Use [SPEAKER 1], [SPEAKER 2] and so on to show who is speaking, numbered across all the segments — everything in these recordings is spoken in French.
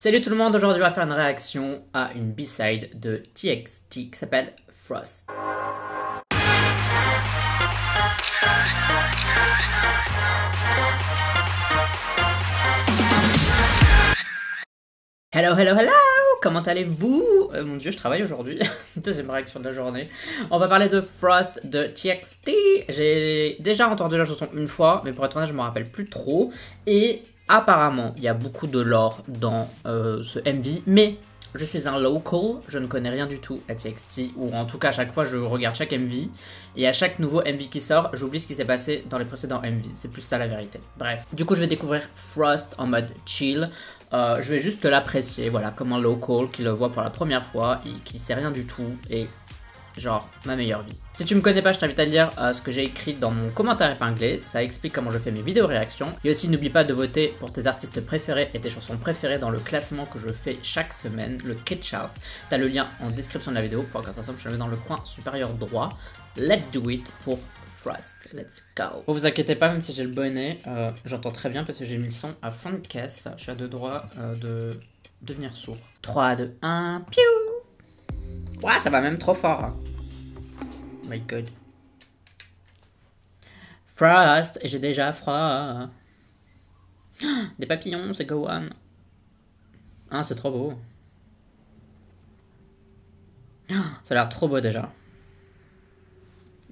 [SPEAKER 1] Salut tout le monde, aujourd'hui on va faire une réaction à une B-side de TXT qui s'appelle Frost. Hello, hello, hello! Comment allez-vous? Mon dieu, je travaille aujourd'hui. Deuxième réaction de la journée. On va parler de Frost de TXT. J'ai déjà entendu la chanson une fois, mais pour être honnête, je me rappelle plus trop. Et apparemment, il y a beaucoup de lore dans ce MV, mais je suis un local, je ne connais rien du tout à TXT, ou en tout cas à chaque fois je regarde chaque MV, et à chaque nouveau MV qui sort, j'oublie ce qui s'est passé dans les précédents MV, c'est plus ça la vérité. Bref, du coup je vais découvrir Frost en mode chill, je vais juste l'apprécier, voilà, comme un local qui le voit pour la première fois, et qui sait rien du tout, et genre ma meilleure vie. Si tu me connais pas, je t'invite à lire ce que j'ai écrit dans mon commentaire épinglé, ça explique comment je fais mes vidéos réactions. Et aussi n'oublie pas de voter pour tes artistes préférés et tes chansons préférées dans le classement que je fais chaque semaine, le Kid Charts. T'as le lien en description de la vidéo, pour regarder ensemble, je le mets dans le coin supérieur droit. Let's do it pour Frost, let's go. Vous inquiétez pas, même si j'ai le bonnet, j'entends très bien parce que j'ai mis le son à fond de caisse. Je suis à deux doigts de devenir sourd. 3, 2, 1, piou. Ouah, ça va même trop fort. Hein. Oh my god. Frost, j'ai déjà froid. Des papillons, c'est Gohan. Ah, c'est trop beau. Ça a l'air trop beau déjà.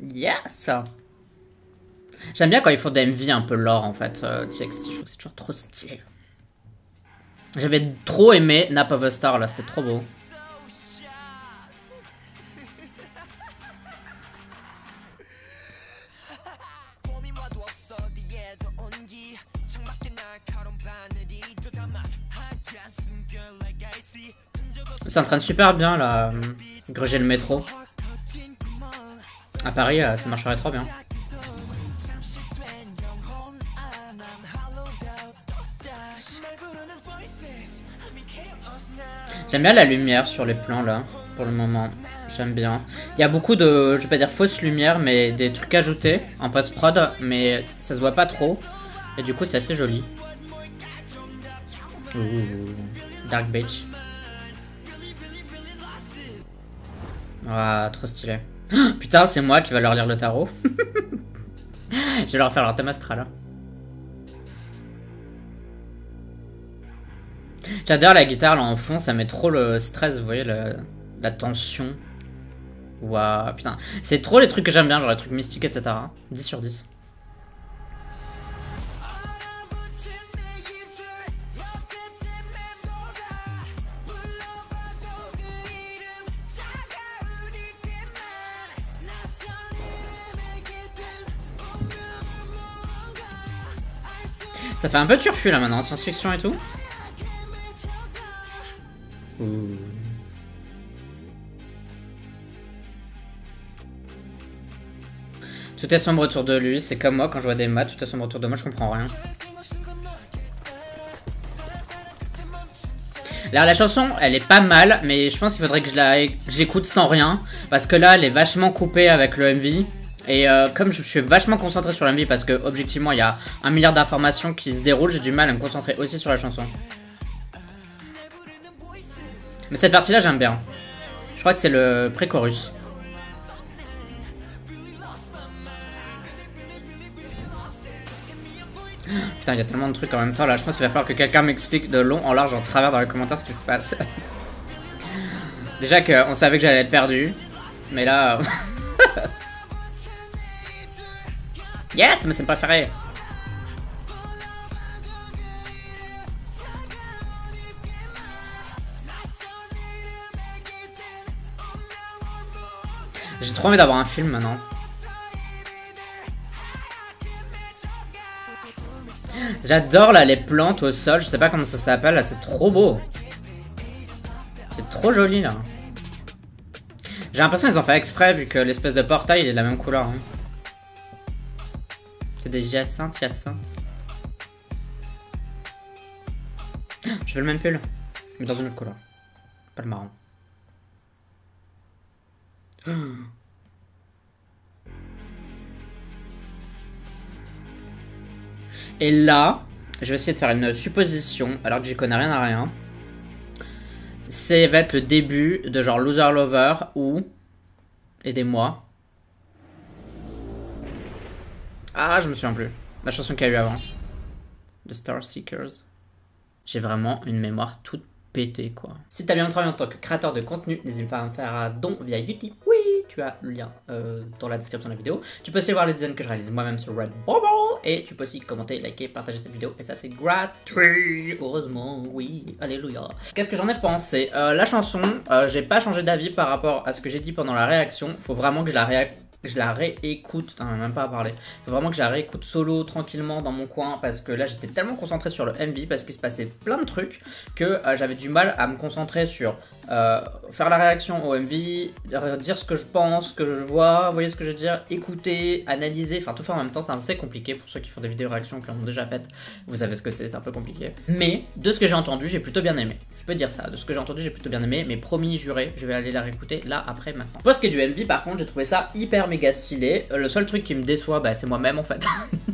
[SPEAKER 1] Yes! J'aime bien quand ils font des MV un peu lore en fait. TXT, je trouve que c'est toujours trop stylé. J'avais trop aimé Nap of a Star là, c'était trop beau. Ça entraîne super bien là, gruger le métro. À Paris, ça marcherait trop bien. J'aime bien la lumière sur les plans là, pour le moment. J'aime bien. Il y a beaucoup de, je vais pas dire fausse lumière, mais des trucs ajoutés en post-prod, mais ça se voit pas trop. Et du coup, c'est assez joli. Ouh, Dark Beach. Ah, trop stylé. Putain, c'est moi qui va leur lire le tarot. Je vais leur faire leur thème astral. J'adore la guitare là en fond, ça met trop le stress, vous voyez, la tension. Waouh, putain. C'est trop les trucs que j'aime bien, genre les trucs mystiques, etc. 10 sur 10. Ça fait un peu turfu là maintenant, science-fiction et tout. Ouh. Tout est sombre autour de lui, c'est comme moi quand je vois des maths, tout est sombre autour de moi, je comprends rien. Alors la chanson, elle est pas mal, mais je pense qu'il faudrait que je l'écoute sans rien, parce que là, elle est vachement coupée avec le MV. Et comme je suis vachement concentré sur l'MV parce que objectivement il y a 1 milliard d'informations qui se déroulent, j'ai du mal à me concentrer aussi sur la chanson. Mais cette partie là j'aime bien. Je crois que c'est le pré-chorus. Putain, il y a tellement de trucs en même temps là, je pense qu'il va falloir que quelqu'un m'explique de long en large en travers dans les commentaires ce qui se passe. Déjà qu'on savait que j'allais être perdu, mais là... Yes, ma scène préférée. J'ai trop envie d'avoir un film maintenant. J'adore là les plantes au sol, je sais pas comment ça s'appelle là, c'est trop beau. C'est trop joli là. J'ai l'impression qu'ils ont fait exprès vu que l'espèce de portail il est de la même couleur. Hein. C'est des hyacinthes. Je veux le même pull, mais dans une autre couleur. Pas le marron. Et là, je vais essayer de faire une supposition, alors que j'y connais rien à rien. c'est va être le début de genre Loser Lover ou... Aidez-moi. Ah, je me souviens plus. La chanson qu'il y a eu avant. The Star Seekers. J'ai vraiment une mémoire toute pétée, quoi. Si t'as bien travaillé en tant que créateur de contenu, n'hésite pas à me faire un don via YouTube. Oui, tu as le lien dans la description de la vidéo. Tu peux aussi voir les designs que je réalise moi-même sur Redbubble. Et tu peux aussi commenter, liker, partager cette vidéo. Et ça, c'est gratuit. Heureusement, oui. Alléluia. Qu'est-ce que j'en ai pensé? La chanson, j'ai pas changé d'avis par rapport à ce que j'ai dit pendant la réaction. Faut vraiment que je la réécoute, non, même pas à parler. Faut vraiment que je la réécoute solo, tranquillement, dans mon coin, parce que là, j'étais tellement concentré sur le MV, parce qu'il se passait plein de trucs, que j'avais du mal à me concentrer sur faire la réaction au MV, dire ce que je pense, ce que je vois, vous voyez ce que je veux dire, écouter, analyser, enfin tout faire en même temps, c'est assez compliqué pour ceux qui font des vidéos réactions, qui en ont déjà faites, vous savez ce que c'est un peu compliqué. Mais, de ce que j'ai entendu, j'ai plutôt bien aimé. Je peux dire ça, de ce que j'ai entendu, j'ai plutôt bien aimé, mais promis, juré, je vais aller la réécouter là, après, maintenant. Pour ce qui est du MV, par contre, j'ai trouvé ça hyper méga stylé. Le seul truc qui me déçoit, bah, c'est moi-même en fait.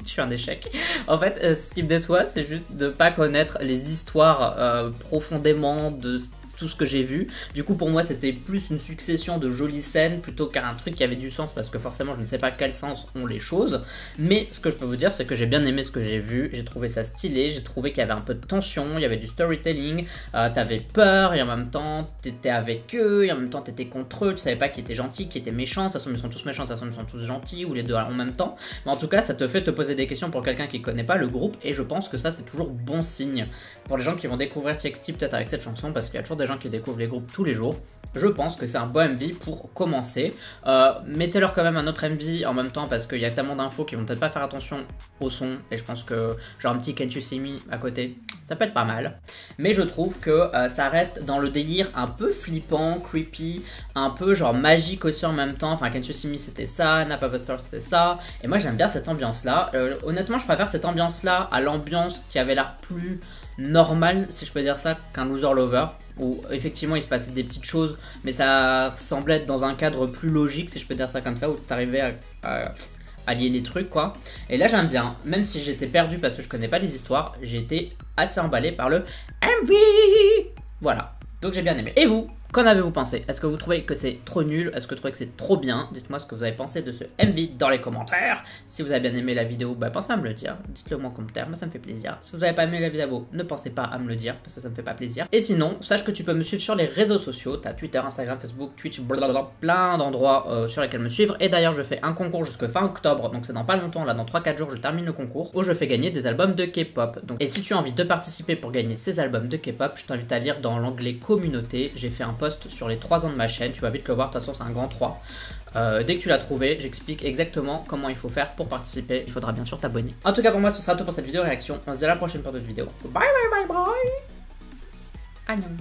[SPEAKER 1] Je suis un échec. En fait, ce qui me déçoit, c'est juste de pas connaître les histoires profondément de tout ce que j'ai vu. Du coup, pour moi, c'était plus une succession de jolies scènes plutôt qu'un truc qui avait du sens, parce que forcément, je ne sais pas quel sens ont les choses. Mais ce que je peux vous dire, c'est que j'ai bien aimé ce que j'ai vu. J'ai trouvé ça stylé. J'ai trouvé qu'il y avait un peu de tension, il y avait du storytelling. T'avais peur et en même temps, t'étais avec eux et en même temps, t'étais contre eux. Tu savais pas qui était gentil, qui était méchant. Ça se ils sont tous méchants, ça se ils sont tous gentils ou les deux en même temps. Mais en tout cas, ça te fait te poser des questions pour quelqu'un qui connaît pas le groupe. Et je pense que ça, c'est toujours bon signe pour les gens qui vont découvrir TXT peut-être avec cette chanson, parce qu'il y a toujours des gens qui découvrent les groupes tous les jours. Je pense que c'est un bon MV pour commencer. Mettez-leur quand même un autre MV en même temps, parce qu'il y a tellement d'infos qui vont peut-être pas faire attention au son. Et je pense que genre un petit Can't You See Me à côté, ça peut être pas mal. Mais je trouve que ça reste dans le délire un peu flippant, creepy, un peu genre magique aussi en même temps. Enfin, Can't You See Me c'était ça, Nap of a Star c'était ça. Et moi j'aime bien cette ambiance-là. Honnêtement, je préfère cette ambiance-là à l'ambiance qui avait l'air plus normale, si je peux dire ça, qu'un Loser Lover, où effectivement il se passait des petites choses, mais ça semblait être dans un cadre plus logique, si je peux dire ça comme ça, où tu arrivais à lier les trucs, quoi. Et là j'aime bien, même si j'étais perdu parce que je connais pas les histoires, j'ai été assez emballé par le MV. Voilà, donc j'ai bien aimé. Et vous, qu'en avez-vous pensé? Est-ce que vous trouvez que c'est trop nul? Est-ce que vous trouvez que c'est trop bien? Dites-moi ce que vous avez pensé de ce MV dans les commentaires. Si vous avez bien aimé la vidéo, bah, pensez à me le dire. Dites-le moi en commentaire, moi ça me fait plaisir. Si vous n'avez pas aimé la vidéo, ne pensez pas à me le dire, parce que ça me fait pas plaisir. Et sinon, sache que tu peux me suivre sur les réseaux sociaux. T'as Twitter, Instagram, Facebook, Twitch, blablabla, plein d'endroits sur lesquels me suivre. Et d'ailleurs, je fais un concours jusqu'à fin octobre, donc c'est dans pas longtemps, là dans 3-4 jours, je termine le concours, où je fais gagner des albums de K-pop. Et si tu as envie de participer pour gagner ces albums de K-pop, je t'invite à lire dans l'onglet communauté. J'ai fait un post sur les 3 ans de ma chaîne, tu vas vite le voir, de toute façon c'est un grand 3. Dès que tu l'as trouvé, j'explique exactement comment il faut faire pour participer. Il faudra bien sûr t'abonner. En tout cas pour moi ce sera tout pour cette vidéo réaction. On se dit à la prochaine pour d'autres vidéos. Bye bye bye bye. Ah non.